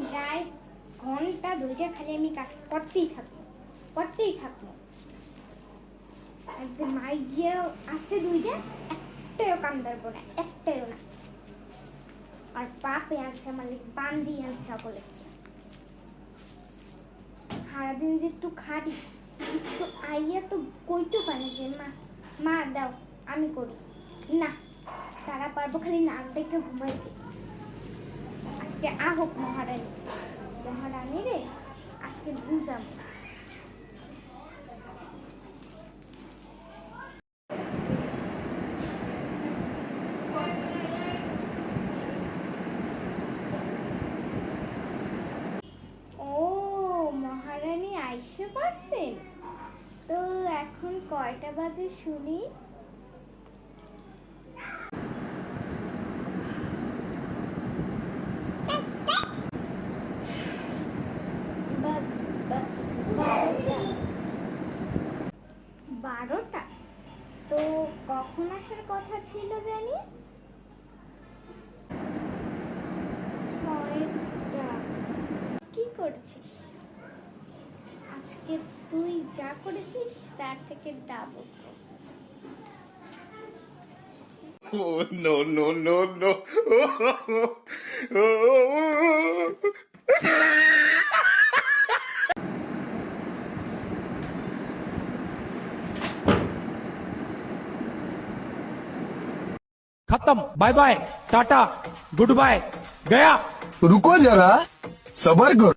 প্রায় ঘন্টা দুইটা খালি আমি কাজ করতেই থাকবো। আর যে মাইয়া আছে দুইটা, একটাও কাম ধরবো না, একটাও না। আর বাপে আনছে আমার বান্দি আনছে সকলে। সারাদিন যে একটু খাটি, একটু আইয়া তো কইতে পারে যে মা দাও আমি করি না, তারা পারবো খালি নাক দেখে ঘুমাইতে। আজকে আহক মহারানী রে, আজকে বুঝাম। ও মহারানী আইসে পারছেন তো, এখন কয়টা বাজে শুনি? বারোটা? তো কখন আসার কথা ছিল জানি? 6টা। কি করছিস আজকে? তুই যা করেছিস তার থেকে double. Oh, no, no, no, no. खत्म। Bye bye, tata, good bye, गया। रुको जरा, सबर करो।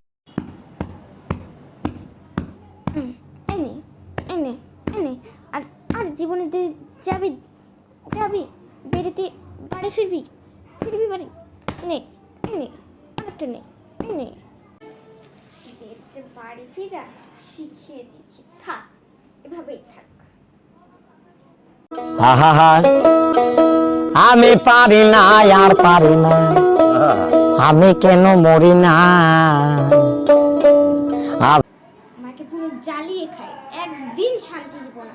এনে আর আর জীবনে তুই যাবি বেড়েতে বাড়ি ফিরবি বাড়ি। নে এনে আরেকটা নে দেখতে বাড়ি ফিরা শিখিয়ে দিচ্ছি, থাক এভাবেই থাক। আহা, আমি পারি না আর পারি না, আমি কেন মরি না। আমাকে পুরো জ্বালিয়ে খায়, একদিন শান্তি দিব না।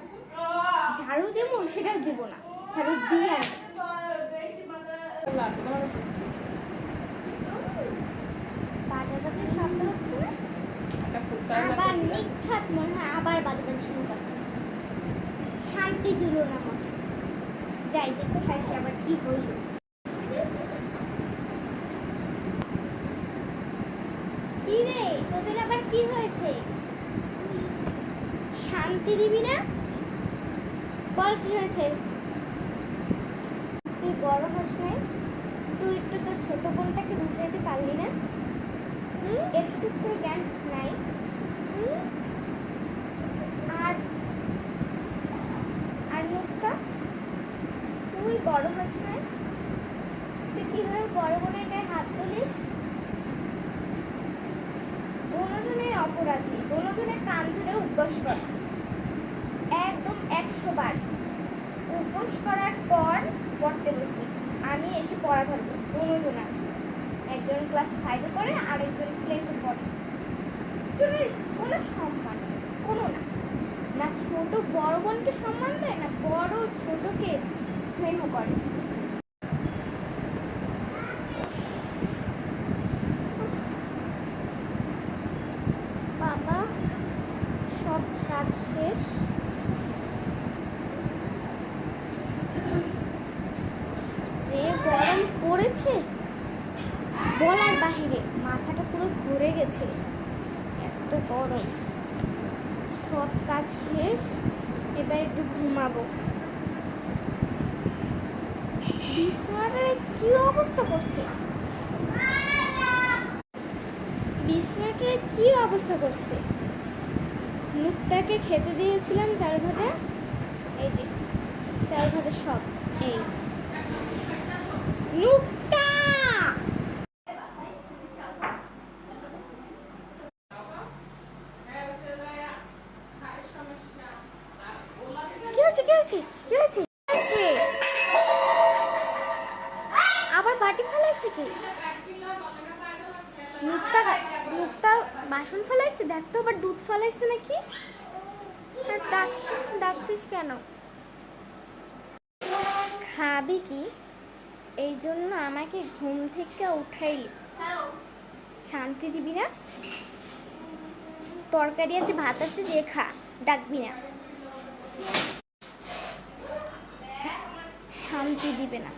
ঝাড়ু দেবো সেটাও দেব না, ঝাড়ু দিয়ে বাজে শব্দ হচ্ছে না? আবার নিখাত মনে হয় আবার বাজে শুরু করছে। শান্তি দিল না মতো। যাই দেখে আসি আবার কি হইল। কি রে, তোদের আবার কি হয়েছে? শান্তি দিবি না? বল কি হয়েছে? তুই বড় হস নাই? তুই একটু তোর ছোট বোনটাকে বুঝাইতে পারলি না? একটু তোর জ্ঞান নাই? আর মুক্তা, তুই বড় হস নাই? তুই কিভাবে বড় বোনের গায়ে হাত তুলিস? দুজনে অপরাধী, দুজনে কান ধরে উপবাস কর, একদম 100 বার উপবাস করার পর পড়তে বসবি। আমি এসে পড়া ধরবো দুজনার। একজন ক্লাস 5-এ পড়ে, আরেকজন প্লেতে পড়ে। দুজনের কোনো সম্মান কোনো না ছোট বড় বোনকে সম্মান দেয়, না বড় ছোটকে স্নেহ করে। বাবা, সব কাজ শেষ। যে গরম পড়েছে বলার বাহিরে, মাথাটা পুরো ঘুরে গেছে, এত গরম। সব কাজ শেষ, এবার একটু ঘুমাবো। বিছানাটার কি অবস্থা করছে? মুক্তাকে খেতে দিয়েছিলাম চাল ভাজা, এই যে চাল ভাজা সব। এই মুক্তা, কি হয়েছে? আবার বাটি ফেলাইছে কি? মুক্তা বাসন ফেলাইছে, দেখতো আবার দুধ ফেলাইছে নাকি? ডাকছিস কেন? খাবি কি? এই জন্য আমাকে ঘুম থেকে উঠাইলি? শান্তি দিবি না? তরকারি আছে, ভাত আছে, যে খা, ডাকবি না। শান্তি দিবে না।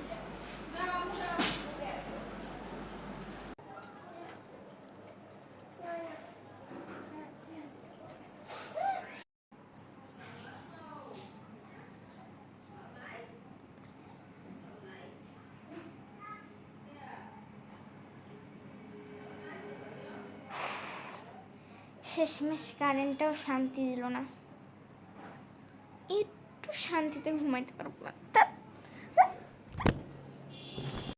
শেষমেশ কারেন্টটাও শান্তি দিল না। একটু শান্তিতে ঘুমাইতে পারবো না।